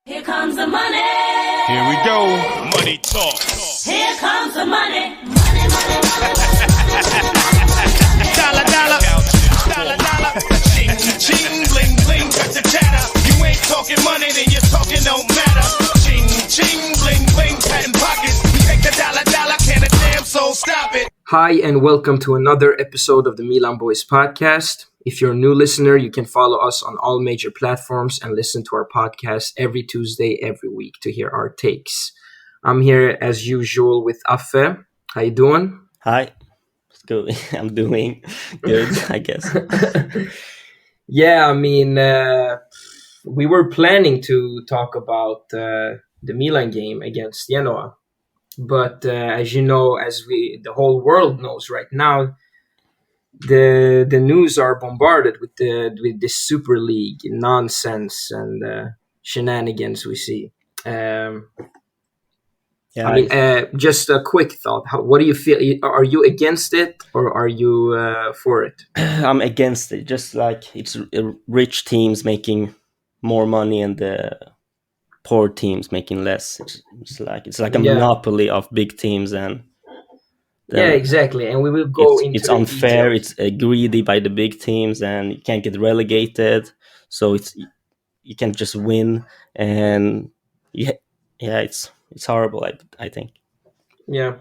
Here comes the money. Here we go. Money talk. Here comes the money. Money, money, money. Dollar, dollar. Dollar, dollar. Ching, ching, bling, bling. Cut the chatter. You ain't talking money, then your talking don't matter. Ching, ching, bling, bling. Patent pockets. We take the dollar, dollar. Can a damn soul stop it? Hi, and welcome to another episode of the Milan Boys podcast. If you're a new listener, you can follow us on all major platforms and listen to our podcast every Tuesday, every week to hear our takes. I'm here as usual with Affe. How you doing? Hi. It's good. I'm doing good, I guess. Yeah, I mean, we were planning to talk about the Milan game against Genoa. But as you know, the whole world knows right now, the news are bombarded with this Super League nonsense and shenanigans we see. I mean, just a quick thought. What do you feel? Are you against it or are you for it? I'm against it. Just like it's rich teams making more money and the poor teams making less. It's like a monopoly of big teams, and yeah, exactly. And we will go into it's unfair. details. It's greedy by the big teams, and you can't get relegated. So you can't just win, and it's horrible. I think. Yeah,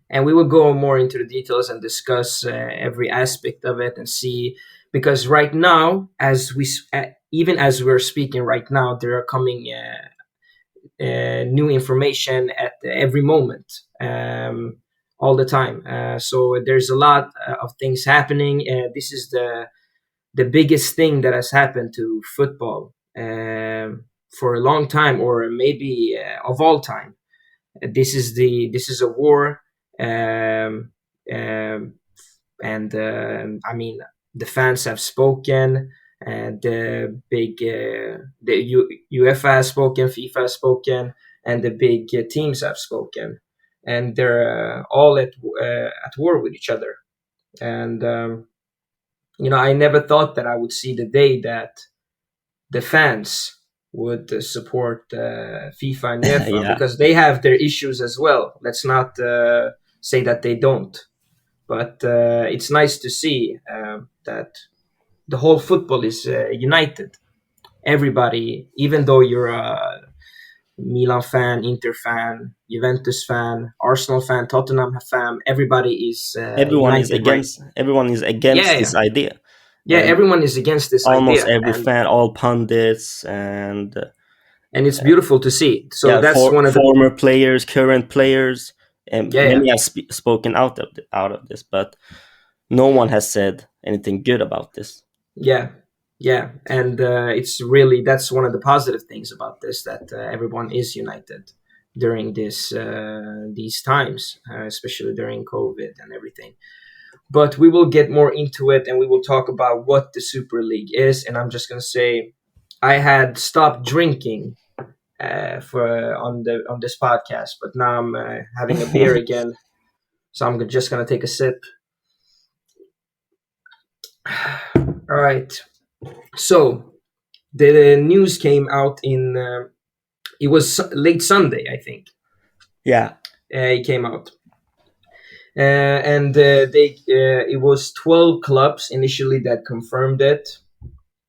and we will go more into the details and discuss every aspect of it and see, because right now, even as we're speaking right now, there are coming new information at every moment, all the time. So there's a lot of things happening. This is the biggest thing that has happened to football for a long time, or maybe of all time. This is a war, and I mean, the fans have spoken, and the UEFA has spoken, FIFA has spoken, and the big teams have spoken, and they're all at war with each other. And I never thought that I would see the day that the fans would support FIFA and UEFA because they have their issues as well. Let's not say that they don't, but it's nice to see that the whole football is united. Everybody, even though you're a Milan fan, Inter fan, Juventus fan, Arsenal fan, Tottenham fan, everybody is everyone is against. Right? Everyone is against this idea. Yeah, everyone is against this almost idea. Every fan, all pundits, and it's beautiful to see. So that's one of the former players, current players, and many have spoken out of this, but no one has said anything good about this. Yeah, and it's really, that's one of the positive things about this, that everyone is united during these times, especially during COVID and everything. But we will get more into it, and we will talk about what the Super League is. And I'm just going to say, I had stopped drinking on this podcast, but now I'm having a beer again. So I'm just going to take a sip. All right. So the news came out it was late Sunday, I think. Yeah. It came out. And it was 12 clubs initially that confirmed it,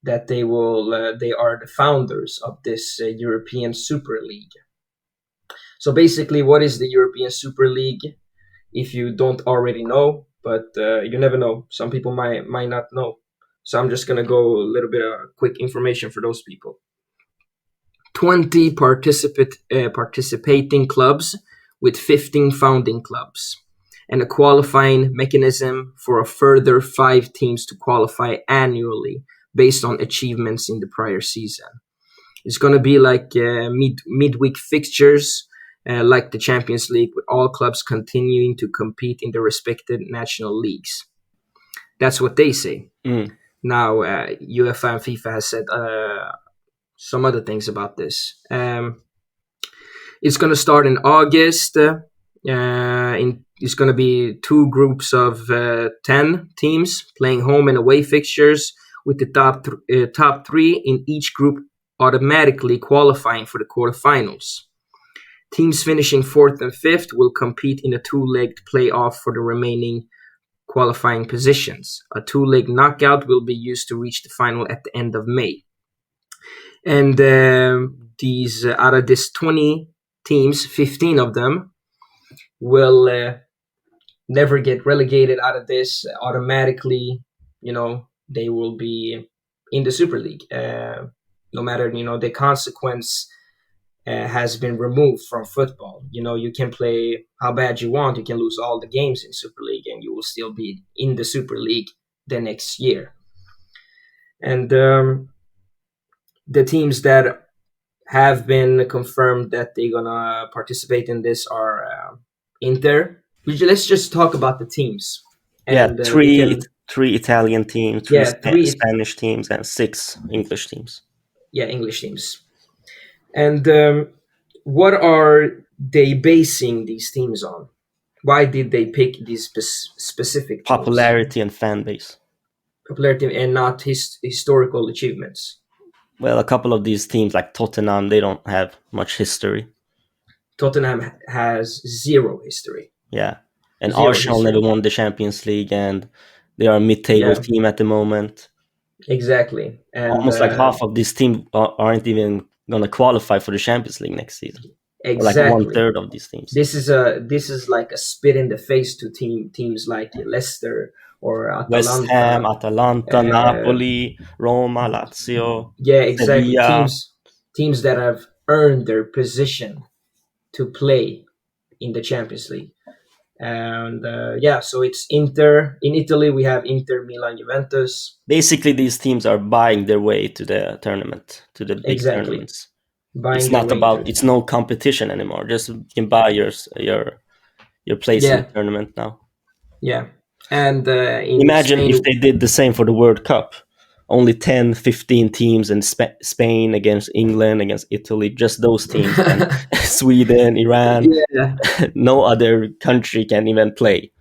that they are the founders of this European Super League. So basically, what is the European Super League? If you don't already know, but you never know. Some people might not know. So I'm just going to go a little bit of quick information for those people. 20 participating clubs with 15 founding clubs, and a qualifying mechanism for a further 5 teams to qualify annually based on achievements in the prior season. It's going to be like midweek fixtures, like the Champions League, with all clubs continuing to compete in their respective national leagues. That's what they say. Now, UEFA and FIFA has said some other things about this. It's going to start in August. It's going to be 2 groups of 10 teams playing home and away fixtures, with the top 3 in each group automatically qualifying for the quarterfinals. Teams finishing 4th and 5th will compete in a 2-legged playoff for the remaining qualifying positions. A 2-leg knockout will be used to reach the final at the end of May. And these out of this 20 teams, 15 of them will never get relegated out of this. Automatically, they will be in the Super League. No matter, the consequence has been removed from football. You can play how bad you want. You can lose all the games in Super League and you will still be in the Super League the next year. And the teams that have been confirmed that they're going to participate in this are Inter. Let's just talk about the teams. And, three Italian teams, three Spanish teams, and 6 English teams. Yeah, English teams. And what are they basing these teams on? Why did they pick these specific teams? Popularity and fan base. Popularity and not historical achievements. Well, a couple of these teams, like Tottenham, they don't have much history. Tottenham has 0 history. Yeah. And Arsenal never won the Champions League, and they are a mid-table team at the moment. Exactly. And almost like half of this team aren't even going to qualify for the Champions League next season. Exactly. Or like 1/3 of these teams. This is like a spit in the face to teams like Leicester or Atalanta. West Ham, Atalanta, Napoli, Roma, Lazio. Yeah, exactly. Sevilla. Teams that have earned their position to play in the Champions League. And so it's Inter. In Italy, we have Inter, Milan, Juventus. Basically, these teams are buying their way to the tournament, to the big tournaments. It's no competition anymore. Just you can buy your place in the tournament now. Yeah. And imagine Spain, if they did the same for the World Cup. Only 10, 15 teams in Spain against England, against Italy, just those teams. And Sweden, Iran, no other country can even play.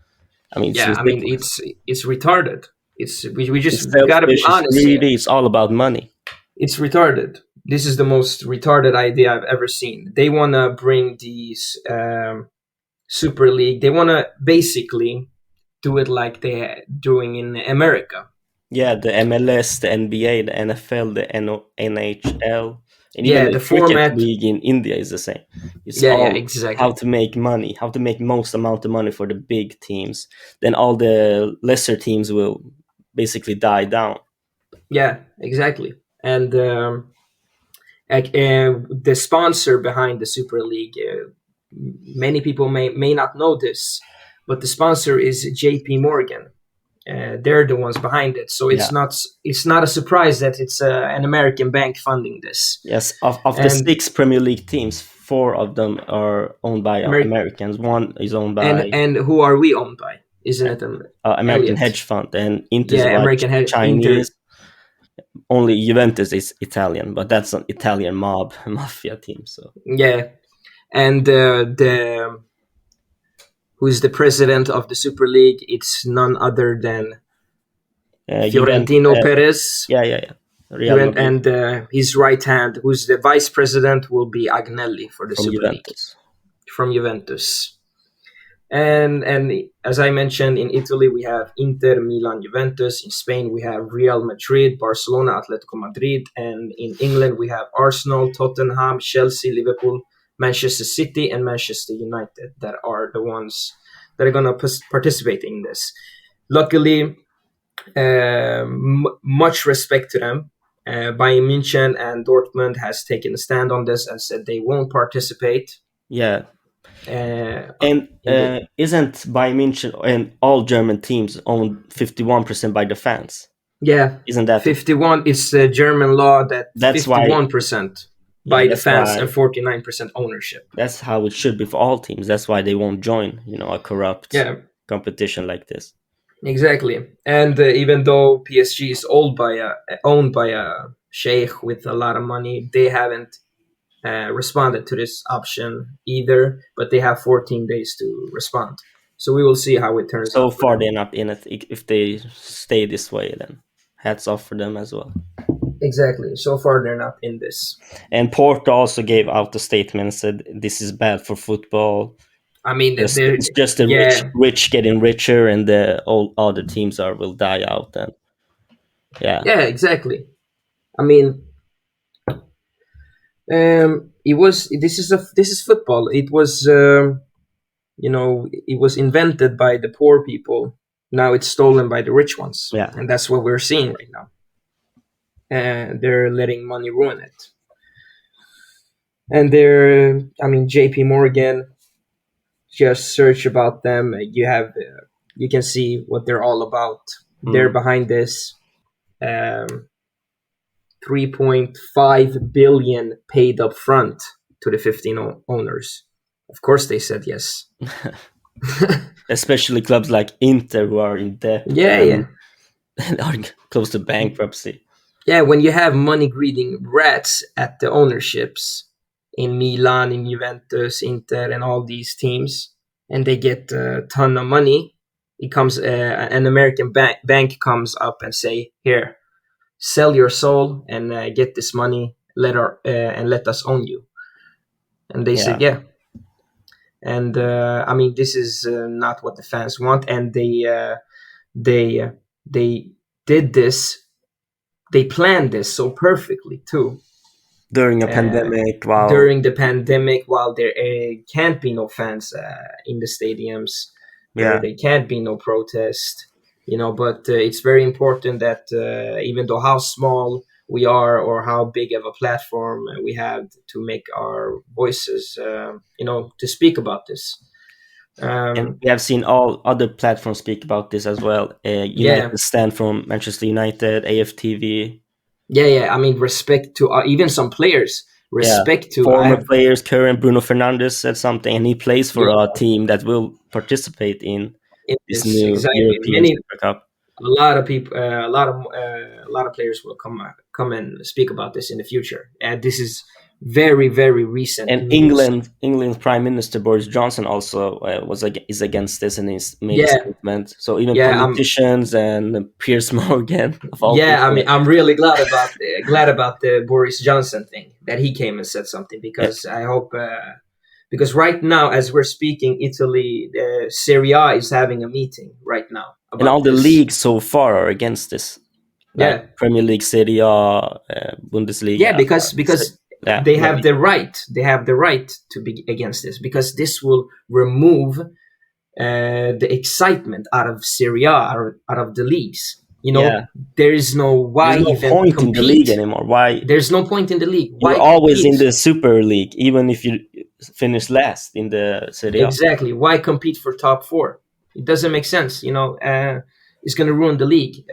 I mean, it's retarded. We just gotta be honest. Really, it's all about money. It's retarded. This is the most retarded idea I've ever seen. They want to bring these Super League. They want to basically do it like they're doing in America. Yeah, the MLS, the NBA, the NFL, the NHL, and even the cricket league in India is the same. It's exactly. How to make money, how to make most amount of money for the big teams. Then all the lesser teams will basically die down. Yeah, exactly. And the sponsor behind the Super League, many people may not know this, but the sponsor is JP Morgan. They're the ones behind it, so it's not a surprise that it's an American bank funding this. Yes, of the 6 Premier League teams, 4 of them are owned by Americans. 1 is owned by and who are we owned by? Isn't it American hedge fund? And Inter American Chinese. Only Juventus is Italian, but that's an Italian mafia team. So and who's the president of the Super League? It's none other than Fiorentino Perez. And his right hand, who's the vice president, will be Agnelli for the Super League from Juventus. And as I mentioned, in Italy we have Inter, Milan, Juventus. In Spain we have Real Madrid, Barcelona, Atletico Madrid, and in England we have Arsenal, Tottenham, Chelsea, Liverpool, Manchester City, and Manchester United that are the ones that are going to participate in this. Luckily, much respect to them. Bayern München and Dortmund has taken a stand on this and said they won't participate. Yeah. Isn't Bayern München and all German teams owned 51% by the fans? Yeah. Isn't that 51? It's a German law that's 51%. By the fans and 49% ownership. That's how it should be for all teams. That's why they won't join, a corrupt competition like this. Exactly. And even though PSG is owned by a sheikh with a lot of money, they haven't responded to this option either. But they have 14 days to respond. So we will see how it turns out. So far, they're not in it. If they stay this way, then hats off for them as well. Exactly. So far, they're not in this. And Porto also gave out a statement and said this is bad for football. I mean, they're It's just the yeah, rich getting richer, and the all other teams will die out. And yeah, yeah, exactly. I mean, it was this is football. It was it was invented by the poor people. Now it's stolen by the rich ones, yeah. and that's what we're seeing right now. And they're letting money ruin it. And I mean, J.P. Morgan. Just search about them. You can see what they're all about. They're behind this. 3.5 billion paid up front to the 15 owners. Of course, they said yes. Especially clubs like Inter, who are in debt. Yeah. And are close to bankruptcy. Yeah, when you have money-greeding rats at the ownerships in Milan, in Juventus, Inter, and all these teams, and they get a ton of money, it comes an American bank comes up and say, "Here, sell your soul and get this money. Let us own you." And they said, "Yeah." And I mean, this is not what the fans want, and they did this. They planned this so perfectly too. During a pandemic, During the pandemic, while there can't be no fans in the stadiums, there can't be no protest, but it's very important that even though how small we are or how big of a platform we have to make our voices, to speak about this. And we have seen all other platforms speak about this as well. United Stand from Manchester United, AFTV. Yeah. I mean, respect to even some players. Respect to former players. Current Bruno Fernandes said something, and he plays for a team that will participate in this new European Super Cup. A lot of people, a lot of players will come and speak about this in the future, and this is very, very recent. And news. England's Prime Minister Boris Johnson also is against this, and he's made a statement. So even politicians and Piers Morgan. I mean, I'm really glad about the Boris Johnson thing, that he came and said something, because I hope because right now, as we're speaking, Italy, Serie A is having a meeting right now, and all the leagues so far are against this. Premier League, Serie A, Bundesliga. Yeah, because they have the right. They have the right to be against this, because this will remove the excitement out of Serie A, out of the leagues. There is no point in the league anymore. Why? There's no point in the league. You're always in the Super League, even if you finish last in the Serie A. Exactly. Why compete for top 4? It doesn't make sense. It's going to ruin the league.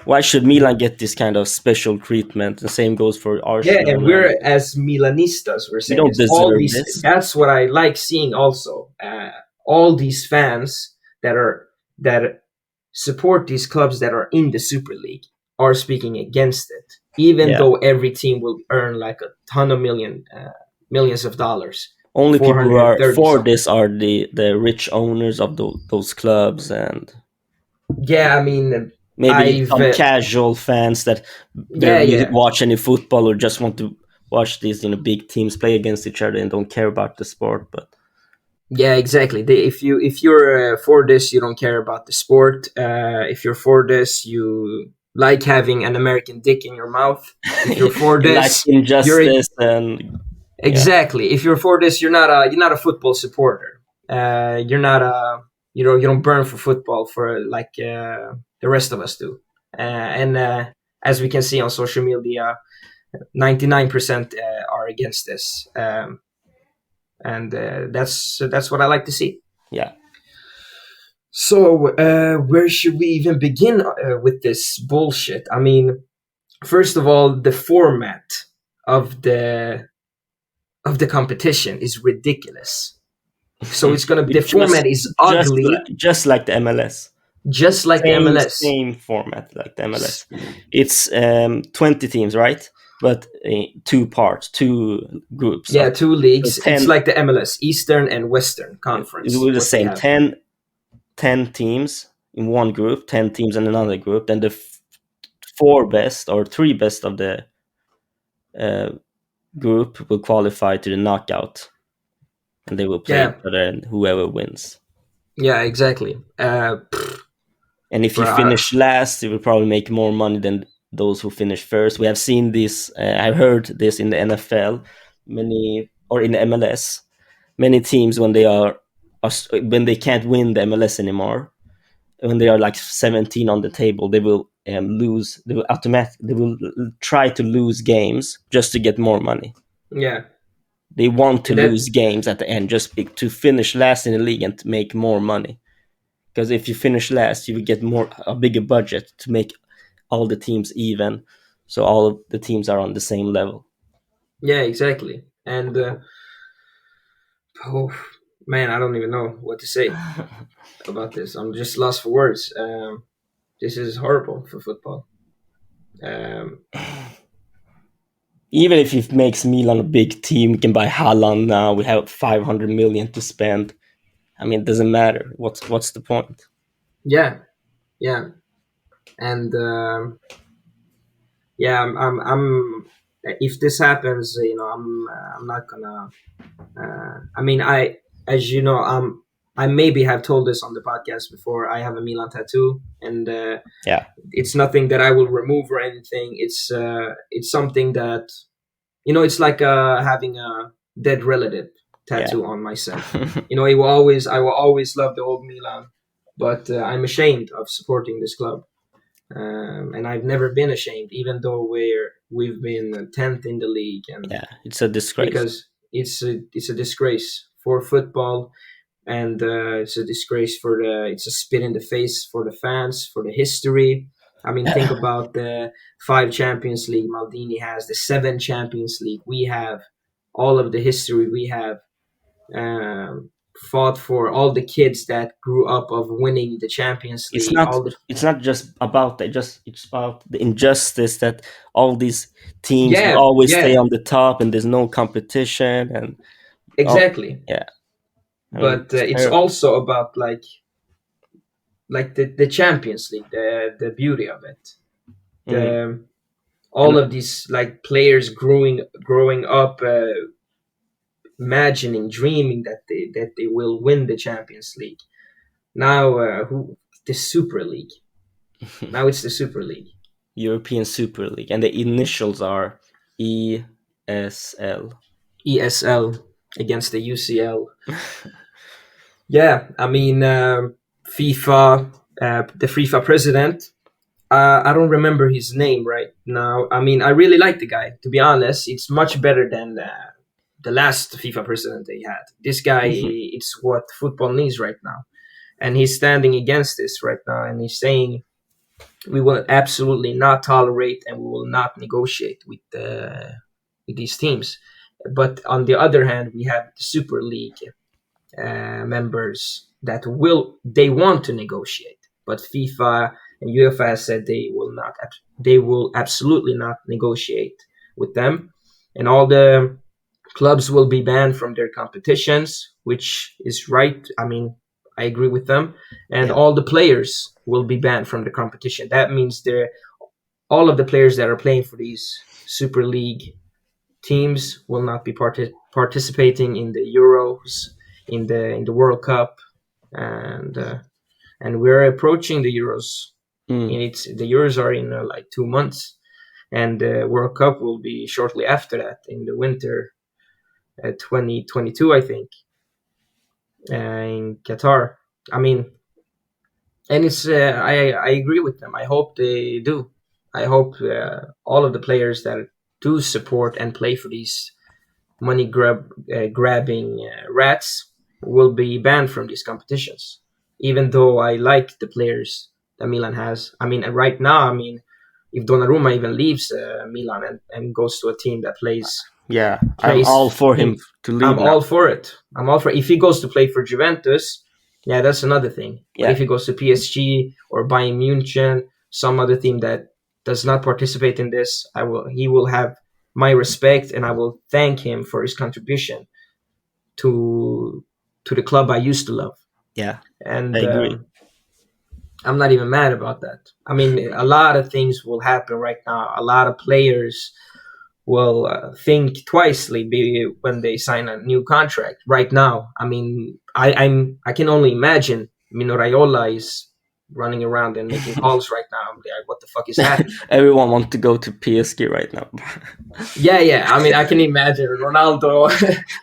Why should Milan get this kind of special treatment? The same goes for Arsenal. Yeah, and we're, as Milanistas, we're saying, we don't deserve this. That's what I like seeing also. All these fans that support these clubs that are in the Super League are speaking against it, even though every team will earn like a ton of millions of dollars. Only people who are for this are the rich owners of those clubs, and I mean, maybe some casual fans that don't watch any football or just want to watch these big teams play against each other and don't care about the sport. But yeah, exactly. If you're for this, you don't care about the sport. If you're for this, you like having an American dick in your mouth. If you're for this, like injustice and exactly. If you're for this, you're not a football supporter. You're not you don't burn for football for like the rest of us do. And as we can see on social media, 99% are against this. And that's what I like to see. Yeah. So where should we even begin with this bullshit? I mean, first of all, the format of the competition is ridiculous. So it's gonna the format is ugly, just like the MLS. Just like the MLS. Same format like the MLS. It's 20 teams, right? But 2 parts, 2 groups. Yeah, 2 leagues. So it's like the MLS, Eastern and Western Conference. It was the same. 10 teams in one group, 10 teams in another group. Then the 4 best or 3 best of the group will qualify to the knockout, and they will play Yeah, each other, and whoever wins. yeah, exactly. And if you finish last, you will probably make more money than those who finish first. We have seen this. I've heard this in the NFL, or in the MLS. Many teams, when when they can't win the MLS anymore, when they are like 17 on the table, they will lose. They will try to lose games just to get more money. Yeah, They want to and that lose games at the end just to finish last in the league and to make more money. Because if you finish last, you will get a bigger budget to make all the teams even, so all of the teams are on the same level. yeah, exactly. And oh man, I don't even know what to say about this. I'm just lost for words. This is horrible for football. Even if it makes Milan a big team, we can buy Haaland now. We have 500 million to spend. I mean, it doesn't matter. What's the point? Yeah, yeah, and yeah, I'm. If this happens, I'm not gonna. I mean, as you know, I maybe have told this on the podcast before. I have a Milan tattoo, and Yeah, it's nothing that I will remove or anything. It's something that, it's like having a dead relative tattoo on myself. I will always love the old Milan, but I'm ashamed of supporting this club. And I've never been ashamed, even though we've been 10th in the league, and yeah, it's a disgrace. because it's a disgrace for football, and it's a disgrace it's a spit in the face for the fans, for the history. I mean, think about the 5 Champions League Maldini has, the 7 Champions League we have, all of the history we have. Fought for all the kids that grew up of winning the Champions It's League. not. It's not just about that. It's about the injustice that all these teams will always stay on the top, and there's no competition. And exactly. yeah, I mean, But it's also about like the Champions League, the beauty of it. All of these like players growing up, imagining, dreaming that they will win the Champions League. Now, the Super League. Now it's the Super League. European Super League, and the initials are ESL. ESL against the UCL. Yeah, I mean, FIFA, the FIFA president. I don't remember his name right now. I mean, I really like the guy. To be honest, it's much better than the last FIFA president they had. This guy, it's what football needs right now, and he's standing against this right now, and he's saying we will absolutely not tolerate and we will not negotiate with these teams. But on the other hand, we have the Super League members that they want to negotiate, but FIFA and UEFA has said they will absolutely not negotiate with them, and all the clubs will be banned from their competitions, which is right. I mean, I agree with them, and all the players will be banned from the competition. That means all of the players that are playing for these Super League teams will not be participating in the Euros, in the World Cup, and we're approaching the Euros. The Euros are in like 2 months, and the World Cup will be shortly after that in the winter, 2022, I think, in Qatar. I mean, and it's I agree with them. I hope they do. I hope all of the players that do support and play for these money grabbing rats will be banned from these competitions. Even though I like the players that Milan has. I mean, right now, I mean, if Donnarumma even leaves Milan and goes to a team that plays, I'm all for him to leave. I'm all for it. If he goes to play for Juventus, yeah, that's another thing. But if he goes to PSG or Bayern Munich, some other team that does not participate in this, he will have my respect, and I will thank him for his contribution to the club I used to love. Yeah, and I agree. I'm not even mad about that. I mean, a lot of things will happen right now. A lot of players will think twicely when they sign a new contract right now. I mean, I can only imagine Mino Raiola is running around and making calls right now. Like, what the fuck is happening? Everyone wants to go to PSG right now. Yeah. I mean, I can imagine Ronaldo,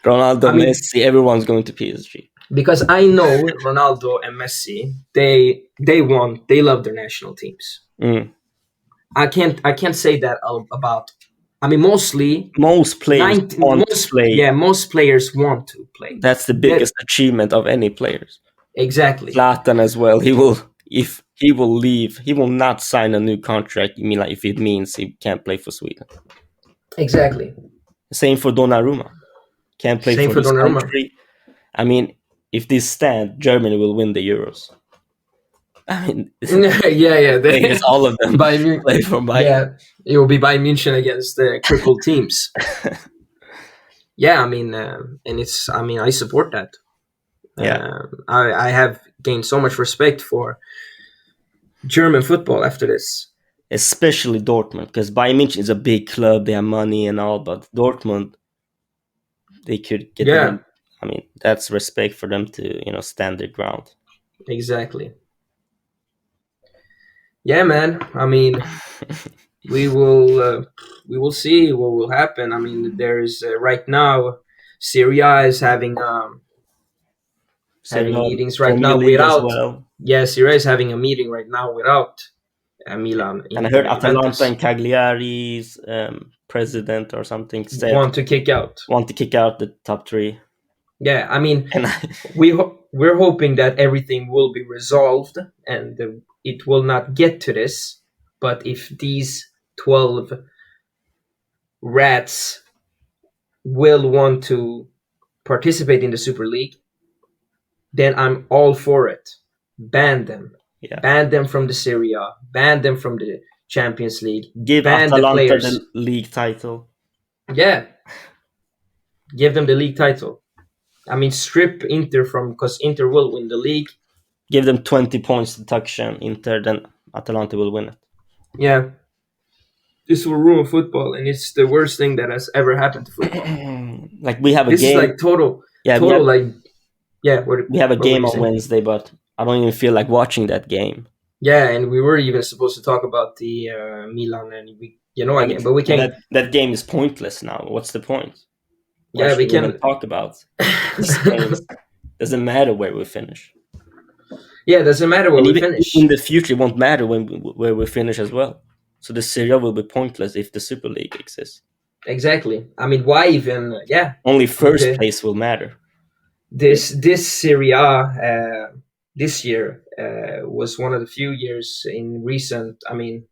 Ronaldo, I mean, Messi, everyone's going to PSG. because I know Ronaldo and Messi, they love their national teams. Mm. I can't say that about. I mean, mostly Most players want to play. Yeah, most players want to play. That's the biggest achievement of any players. Exactly. Zlatan as well. If he will leave, he will not sign a new contract. You mean like if it means he can't play for Sweden? Exactly. Same for Donnarumma. Can't play Same for for his Donnarumma. country. I mean, if this stand, Germany will win the Euros. I mean, yeah. it's all of them play for Bayern. Yeah, it will be Bayern München against the crippled teams. Yeah, I mean, and it's. I mean, I support that. Yeah, I have gained so much respect for German football after this. especially Dortmund, because Bayern München is a big club. They have money and all, but Dortmund, they could get. Yeah. I mean, that's respect for them to stand their ground. Exactly. Yeah, man. I mean, we will see what will happen. I mean, there's right now, Syria is having meetings right now without. Well. Yeah, Syria is having a meeting right now without Milan. And I heard Atalanta and Cagliari's president or something said want to kick out the top three. Yeah, I mean, we're hoping that everything will be resolved and it will not get to this. But if these 12 rats will want to participate in the Super League, then I'm all for it. Ban them. Yeah. Ban them from the Serie A. Ban them from the Champions League. Give ban Atalanta the league title. Yeah. Give them the league title. I mean, strip Inter because Inter will win the league. Give them 20 points deduction, Inter, then Atalanta will win it. Yeah. This will ruin football, and it's the worst thing that has ever happened to football. Like, we have a this game. This is like total we have a game on Wednesday, but I don't even feel like watching that game. Yeah, and we were even supposed to talk about the Milan and again, but we can't. That game is pointless now. What's the point? Yeah, we can talk about these games. Doesn't matter where we finish. Yeah, it doesn't matter where we finish. In the future, it won't matter where we finish as well. So the Serie A will be pointless if the Super League exists. Exactly. I mean, why even? Yeah. Only first place will matter. This Serie A this year was one of the few years in recent. I mean,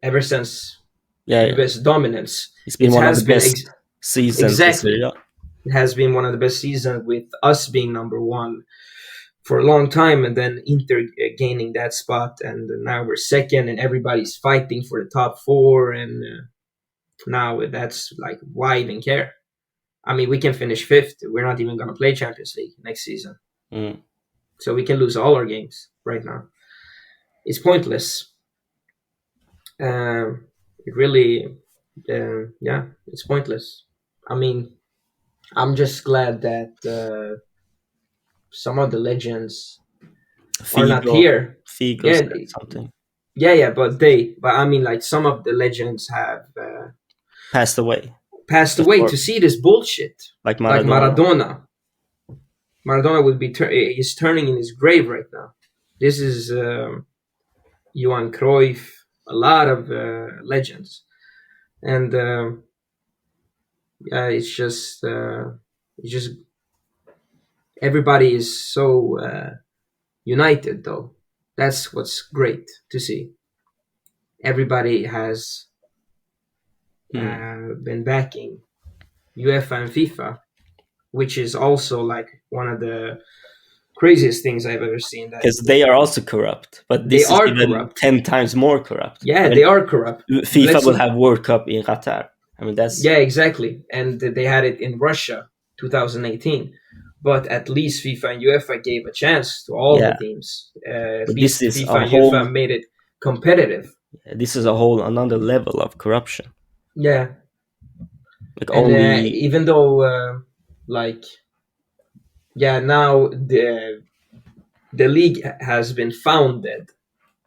ever since US dominance, it's been one of the best seasons. Exactly. It has been one of the best seasons with us being number one for a long time, and then Inter gaining that spot, and now we're second, and everybody's fighting for the top four, and now that's like, why even care? I mean, we can finish fifth. We're not even going to play Champions League next season. So we can lose all our games right now. It's pointless. It really, it's pointless. I mean, I'm just glad that some of the legends are not here. Figo said something. Yeah, but I mean, like, some of the legends have passed away to see this bullshit. Like Maradona. Maradona would be is turning in his grave right now. This is Johan Cruyff, a lot of legends, and it's just everybody is so united, though. That's what's great to see. Everybody has been backing UEFA and FIFA, which is also like one of the craziest things I've ever seen. Because they are also corrupt, but this is even corrupt. 10 times more corrupt. Yeah, they are corrupt. FIFA will have World Cup in Qatar. I mean, that's... Yeah, exactly. And they had it in Russia, 2018. but at least FIFA and UEFA gave a chance to all the Yeah, teams. At but this least is FIFA a and whole UEFA made it competitive. another level of corruption. Yeah, Like and only even though like now the league has been founded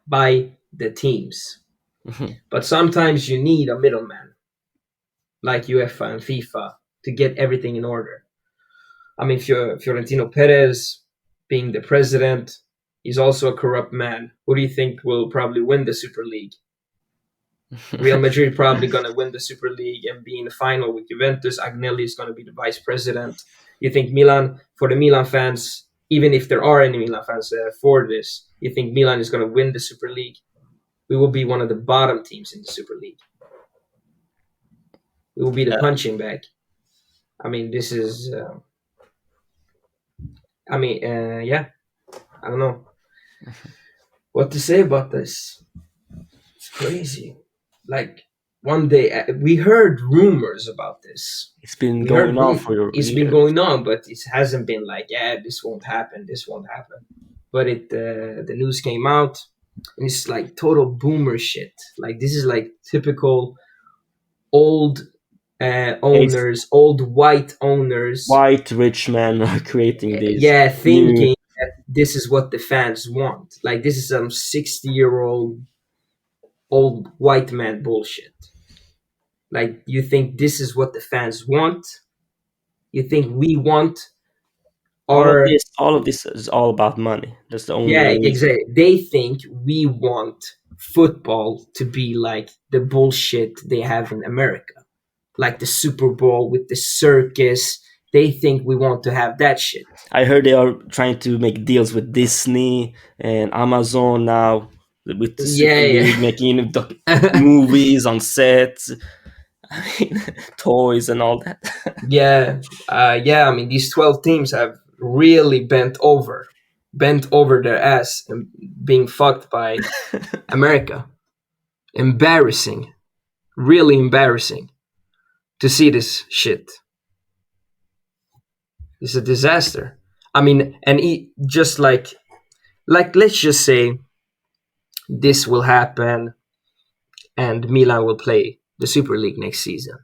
by the teams, but sometimes you need a middleman like UEFA and FIFA to get everything in order. I mean, Fiorentino Perez being the president, he's also a corrupt man. Who do you think will probably win the Super League? Real Madrid probably going to win the Super League and be in the final with Juventus. Agnelli is going to be the vice president. You think Milan, for the Milan fans, even if there are any Milan fans for this, you think Milan is going to win the Super League? We will be one of the bottom teams in the Super League. We will be the punching bag. I mean, this is. Yeah. I don't know what to say about this. It's crazy. Like one day we heard rumors about this. it's been We going heard on for it's years. been going on, but it hasn't been like, yeah, this won't happen, this won't happen. But the news came out, and it's like total boomer shit. Like this is like typical old owners, old white owners. White rich men are creating these. Yeah, thinking new, that this is what the fans want. Like this is some 60-year-old old white man bullshit. Like you think this is what the fans want? You think we want our all of this is all about money. That's the only yeah, reason. exactly. They think we want football to be like the bullshit they have in America. Like the Super Bowl with the circus. They think we want to have that shit. I heard they are trying to make deals with Disney and Amazon now with the Super League, making movies on sets, toys and all that. Yeah. I mean, these 12 teams have really bent over their ass and being fucked by America. Embarrassing. Really embarrassing to see this shit. It's a disaster. I mean, and just like let's just say this will happen and Milan will play the Super League next season.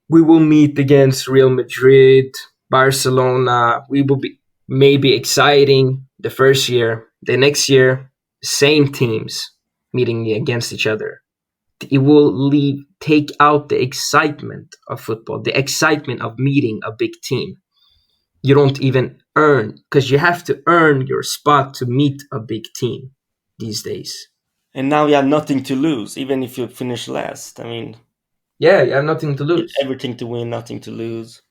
We will meet against Real Madrid, Barcelona. We will be maybe exciting the first year. The next year, same teams meeting against each other. It will take out the excitement of football, the excitement of meeting a big team. You don't even earn, because you have to earn your spot to meet a big team these days. And now you have nothing to lose, even if you finish last. I mean, yeah, you have nothing to lose. Everything to win, nothing to lose.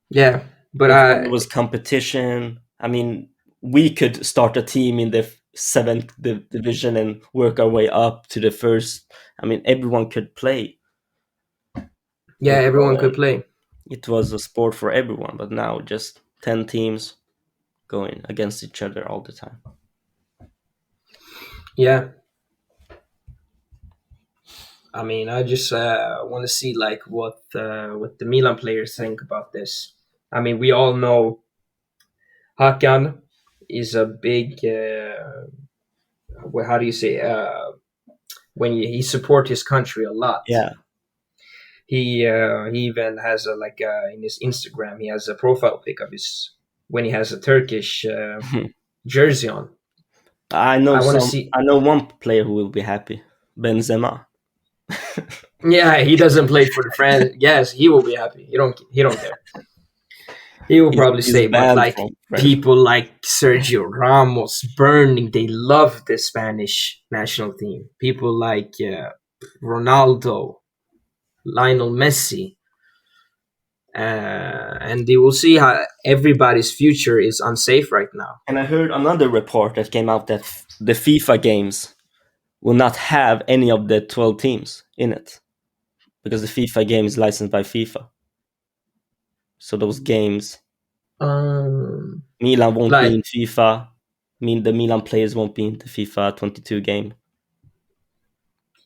Yeah, but it was competition. I mean, we could start a team in the 7th division and work our way up to the first. I mean, everyone could play. Yeah, everyone could play. It was a sport for everyone, but now just 10 teams going against each other all the time. Yeah. I mean, I just want to see like what the Milan players think about this. I mean, we all know Hakan is a big. How do you say? When he support his country a lot. Yeah. He even has in his Instagram he has a profile pic of his when he has a Turkish jersey on. I know one player who will be happy, Benzema. Yeah, he doesn't play for the France. Yes, he will be happy. He don't care. He will probably say, but like people like Sergio Ramos, burning, they love the Spanish national team. People like Ronaldo, Lionel Messi, and they will see how everybody's future is unsafe right now. And I heard another report that came out that the FIFA games will not have any of the 12 teams in it because the FIFA game is licensed by FIFA. So those games, Milan won't be in FIFA. The Milan players won't be in the FIFA 22 game.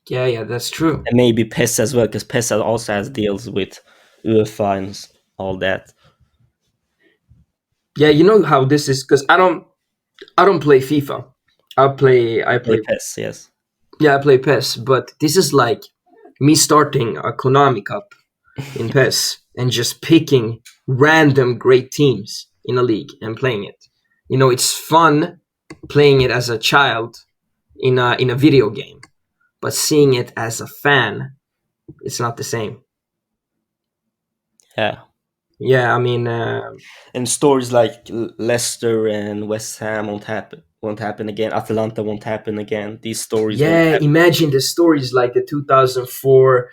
Yeah, that's true. And maybe PES as well, because PES also has deals with UEFA and all that. Yeah, you know how this is because I don't play FIFA. I play Play PES, yes. yeah, I play PES, but this is like me starting a Konami Cup in PES and just picking random great teams in a league and playing it. You know, it's fun playing it as a child in a video game, but seeing it as a fan, it's not the same. Yeah. Yeah, I mean, And stories like Leicester and West Ham won't happen again. Atalanta won't happen again. These stories won't yeah, happen. imagine the stories like the 2004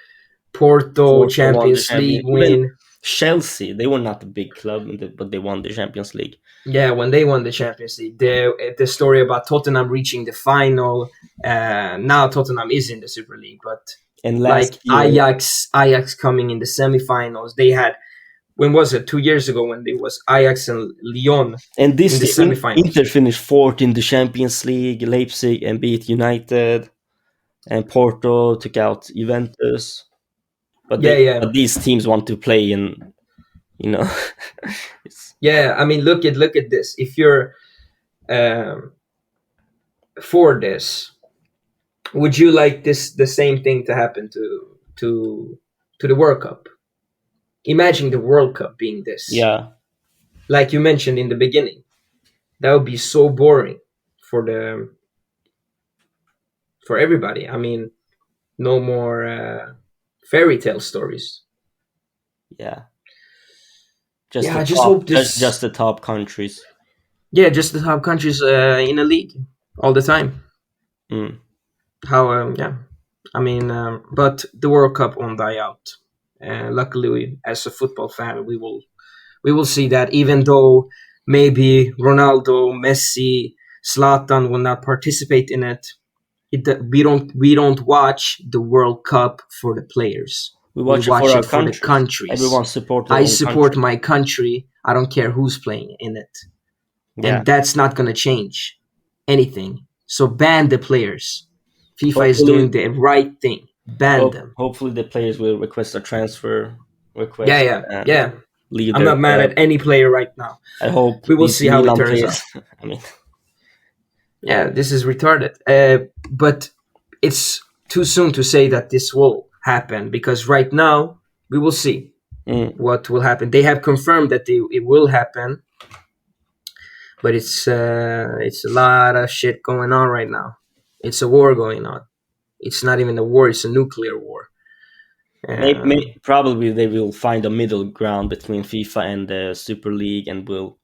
Porto Porto won the Champions League Champions. Even win. Chelsea, they were not a big club, but they won the Champions League. Yeah, when they won the Champions League, the story about Tottenham reaching the final. Now Tottenham is in the Super League, but And like last year, Ajax coming in the semifinals. They had, when was it? 2 years ago when there was Ajax and Lyon and in this the year, semifinals. Inter finished fourth in the Champions League. Leipzig and beat United, and Porto took out Juventus. But Yeah, yeah, but these teams want to play in, you know, it's, yeah. I mean, look at this. If you're um, for this, would you like this the same thing to happen to the World Cup? Imagine the World Cup being this. yeah. Like you mentioned in the beginning, that would be so boring for the for everybody. I mean, no more fairy tale stories. Yeah, just Yeah, the I just top, hope this. just the top countries. Yeah, just the top countries in a league all the time. Mm. How yeah, I mean, but the World Cup won't die out. Luckily, as a football fan, we will see that even though maybe Ronaldo, Messi, Zlatan will not participate in it. We don't watch the World Cup for the players. We We watch it for watch our it for the countries. countries. Everyone support their I own support country. my country. I don't care who's playing in it, Yeah, and that's not gonna change anything. So ban the players. FIFA is doing hopefully, the right thing. Ban them. hopefully the players will request a transfer Yeah, request yeah, and yeah. leave I'm their not mad club. at any player right now. I hope We will these see how it Milan turns out. players. I mean, Yeah, this is retarded. But it's too soon to say that this will happen because right now we will see mm, what will happen. They have confirmed that it will happen, but it's a lot of shit going on right now. It's a war going on. It's not even a war; it's a nuclear war. probably they will find a middle ground between FIFA and the Super League and will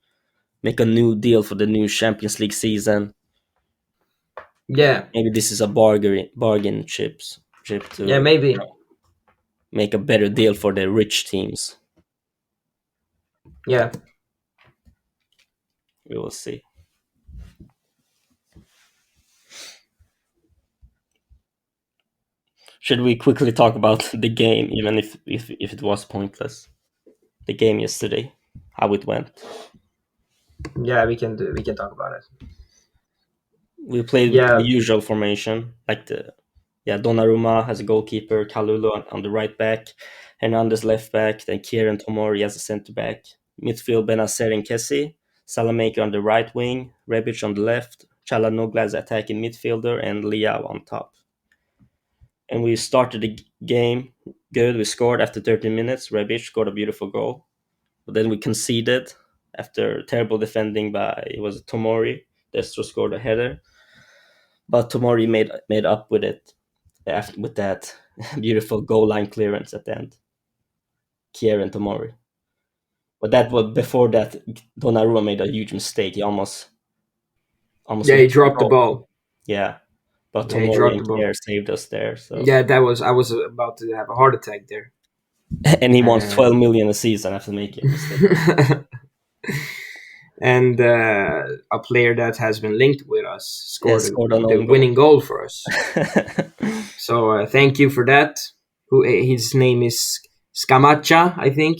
make a new deal for the new Champions League season. Yeah, Maybe this is a bargain chip yeah, to maybe. make a better deal for the rich teams. Yeah, We will see. Should we quickly talk about the game, even if it was pointless? The game yesterday, how it went. yeah, we can talk about it. We played with the Yeah, usual formation, like Donnarumma as a goalkeeper, Kalulu on the right back, Hernandez left back, then Kieran Tomori as a centre back. Midfield Benacer and Kessie, Salamaker on the right wing, Rebic on the left, Chalanoglu as attacking midfielder, and Liao on top. And we started the game good. We scored after 13 minutes. Rebic scored a beautiful goal. But then we conceded after terrible defending by, it was Tomori. Destro scored a header. But Tomori made up with it after, with that beautiful goal line clearance at the end. Kieran Tomori. But that was before that. Donnarumma made a huge mistake. He almost yeah, he missed the dropped the goal. ball. Yeah, but Yeah, he Tomori dropped the and ball. Kier saved us there. So Yeah, I was about to have a heart attack there. and he wants Uh, 12 million a season after making a mistake. and a player that has been linked with us scored Scored an the own goal. winning goal for us. So thank you for that. His name is Scamaccia, I think.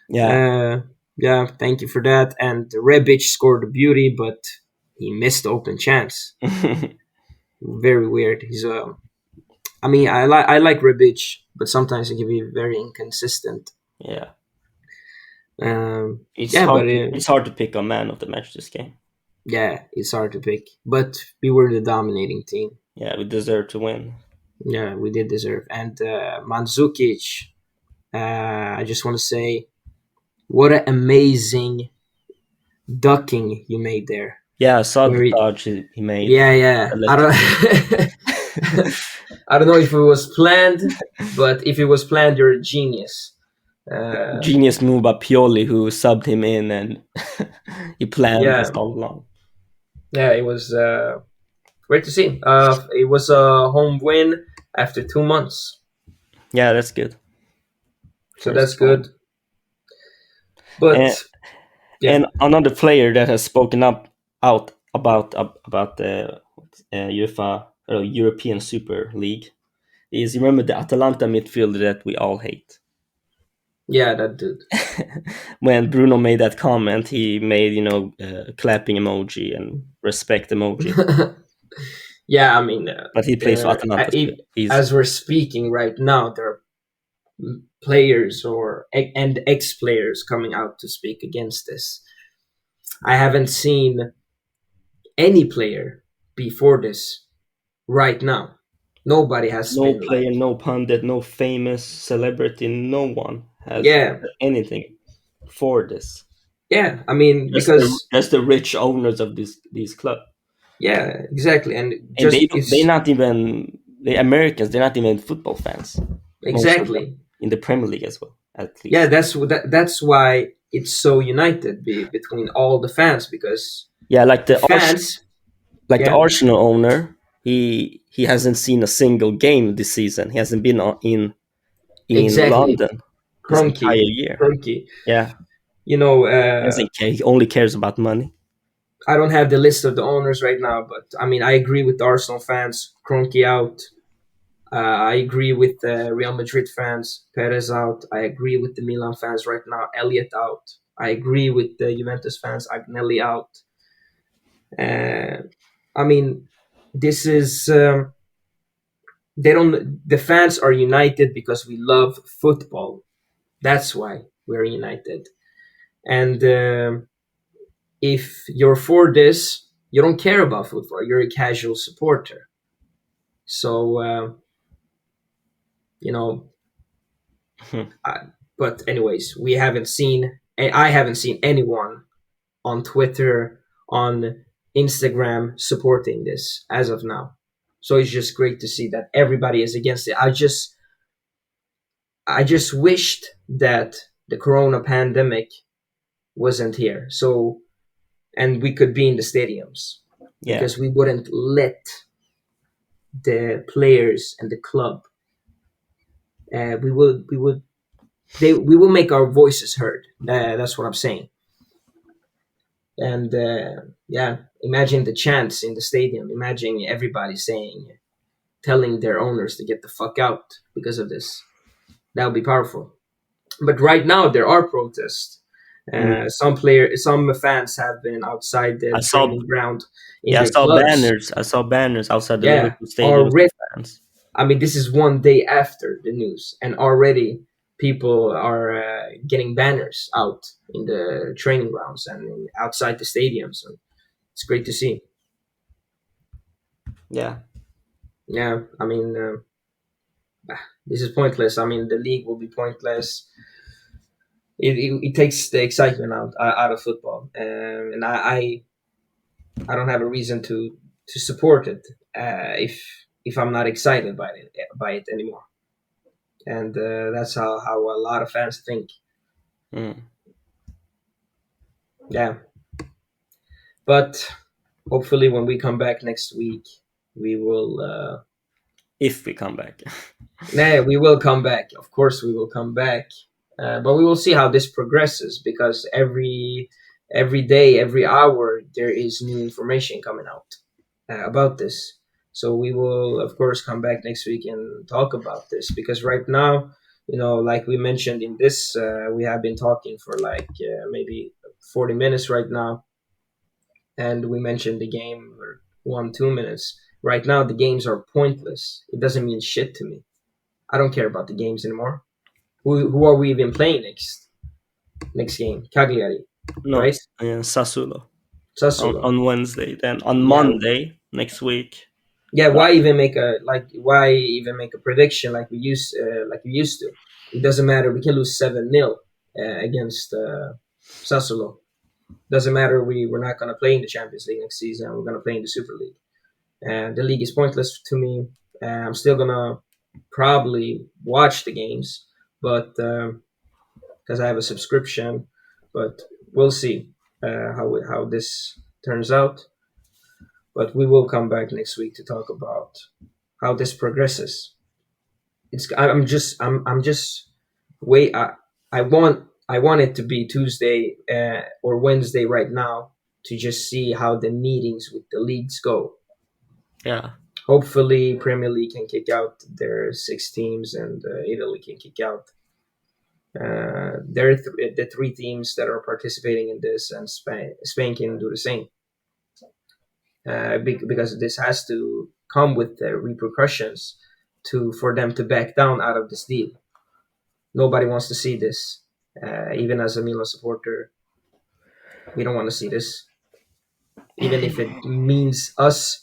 Yeah, Yeah, thank you for that. And Rebic scored a beauty, but he missed the open chance. Very weird. I mean, I like Rebic, but sometimes he can be very inconsistent. yeah. It's Yeah, hard. but It's hard to pick a man of the match this game. yeah, it's hard to pick. But we were the dominating team. Yeah, we deserve to win. Yeah, we did deserve. And Mandzukic, I just want to say, what an amazing ducking you made there. Yeah, I saw Where the he- dodge he made. Yeah. I don't. I don't know if it was planned, but if it was planned, you're a genius. Genius move by Pioli, who subbed him in, and he planned Yeah. this all along. Yeah, it was great to see. It was a home win after 2 months, Yeah, that's good. so First that's of all. good. But And, yeah. and another player that has spoken up out about the UEFA European Super League is, remember, the Atalanta midfielder that we all hate. Yeah, that dude. When Bruno made that comment, he made clapping emoji and respect emoji. Yeah, I mean, But he plays for Atalanta. So as we're speaking right now, there are players and ex-players coming out to speak against this. I haven't seen any player before this right now. Nobody has no been player, like, no pundit, no famous celebrity, no one has yeah, said anything for this. yeah. I mean, Just because just the rich owners of these clubs. yeah, exactly, and And just they're not even the Americans. They're not even football fans. Most of them, exactly. in the Premier League as well, at least. Yeah, that's why it's so united between all the fans, because Yeah, like the fans. the Yeah. Arsenal owner. He hasn't seen a single game this season. He hasn't been in Exactly. London this entire year. Cronky. Yeah, You know, he doesn't care. He only cares about money. I don't have the list of the owners right now, but I mean, I agree with the Arsenal fans. Cronky out. I agree with the Real Madrid fans. Perez out. I agree with the Milan fans right now. Elliott out. I agree with the Juventus fans. Agnelli out. I mean, this is they don't. The fans are united because we love football. That's why we're united. And if you're for this, you don't care about football. You're a casual supporter. So you know. But anyways, we haven't seen. I haven't seen anyone on Twitter, on Instagram supporting this as of now. So it's just great to see that everybody is against it. I just wished that the Corona pandemic wasn't here. So, and we could be in the stadiums, Yeah, because we wouldn't let the players and the club. We will make our voices heard. That's what I'm saying. And yeah, imagine the chants in the stadium. Imagine everybody telling their owners to get the fuck out because of this. That would be powerful. But right now there are protests. Some fans have been outside the training ground in their clubs. I saw banners outside the Yeah, Liverpool stadium. Fans. I mean, this is one day after the news, and already people are getting banners out in the training grounds and outside the stadiums. So it's great to see. Yeah. Yeah, I mean, this is pointless. I mean, the league will be pointless. It takes the excitement out of football, and I don't have a reason to support it if I'm not excited by it anymore. And that's how a lot of fans think. Yeah, but hopefully when we come back next week, we will. If we come back. Nah, we will come back. Of course, we will come back. But we will see how this progresses, because every day, every hour, there is new information coming out about this. So we will, of course, come back next week and talk about this, because right now, like we mentioned in this, we have been talking for like maybe 40 minutes right now, and we mentioned the game for 2 minutes. Right now, the games are pointless. It doesn't mean shit to me. I don't care about the games anymore. Who are we even playing next? next game? Cagliari, No, right? Sassuolo. Sassuolo. On Wednesday. Then on Monday next week. Yeah, why even make a prediction like we used to? It doesn't matter. We can lose 7-0 against Sassuolo. Doesn't matter. We're not gonna play in the Champions League next season. We're gonna play in the Super League, and the league is pointless to me. I'm still gonna probably watch the games, but because I have a subscription, but we'll see how this turns out. But we will come back next week to talk about how this progresses. I'm just wait. I want it to be Tuesday or Wednesday right now to just see how the meetings with the leagues go. Yeah. Hopefully, Premier League can kick out their 6 teams, and Italy can kick out the 3 teams that are participating in this, and Spain can do the same. Because this has to come with the repercussions for them to back down out of this deal. Nobody wants to see this. Even as a Milan supporter, we don't want to see this. Even if it means us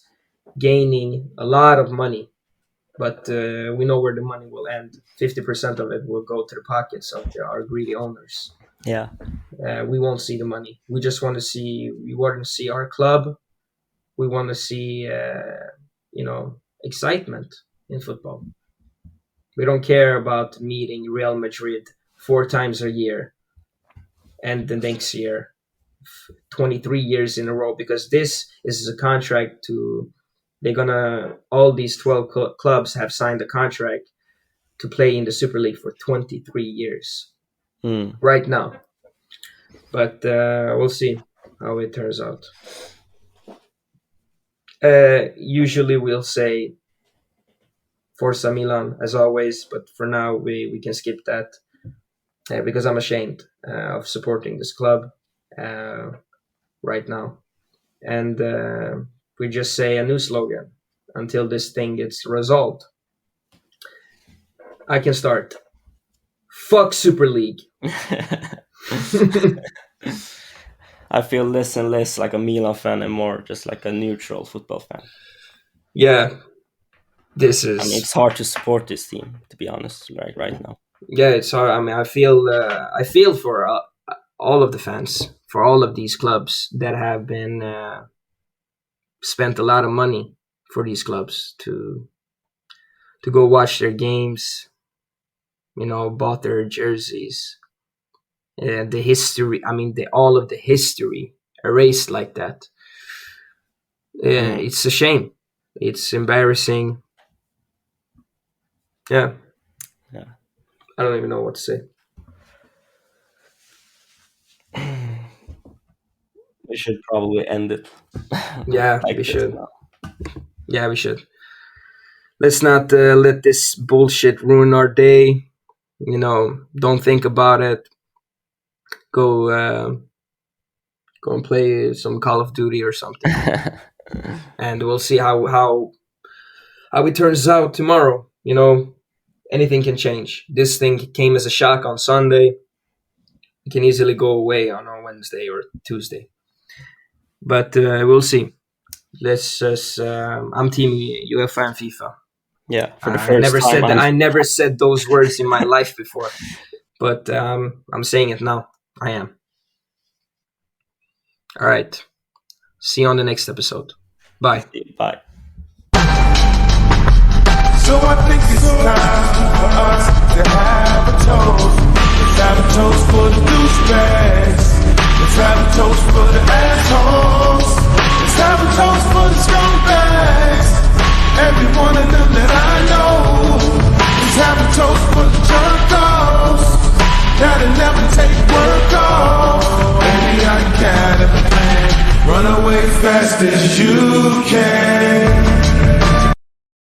gaining a lot of money. But we know where the money will end. 50% of it will go to the pockets of our greedy owners. Yeah. We won't see the money. We just want to see our club. We want to see, excitement in football. We don't care about meeting Real Madrid 4 times a year and the next year 23 years in a row, because this is a contract all these 12 clubs have signed a contract to play in the Super League for 23 years right now. But we'll see how it turns out. Usually we'll say Forza Milan as always, but for now we can skip that because I'm ashamed of supporting this club right now. And we just say a new slogan until this thing gets resolved. I can start. Fuck Super League. I feel less and less like a Milan fan and more just like a neutral football fan. Yeah, it's hard to support this team, to be honest, right now. Yeah, it's hard. I mean, I feel for all of the fans, for all of these clubs that have been spent a lot of money for these clubs to go watch their games. Bought their jerseys. The history, all of the history erased like that. It's a shame. It's embarrassing. Yeah. I don't even know what to say. We should probably end it. Yeah, we should. Yeah, we should. Let's not let this bullshit ruin our day. Don't think about it. Go and play some Call of Duty or something. And we'll see how it turns out tomorrow. Anything can change. This thing came as a shock on Sunday. It can easily go away on a Wednesday or Tuesday. But we'll see. Let's just. I'm team UEFA and FIFA. Yeah, for the first time. I never said those words in my life before, but I'm saying it now. I am. All right. See you on the next episode. Bye. Bye. So I think it's time for us to have a toast. Let's have a toast for the douchebags. Let's have a toast for the assholes. Let's have a toast for the scumbags. Every one of them that I know. Let's have a toast for the jerk-offs that'll never take work off. Baby, I got a plan. Run away fast as you can.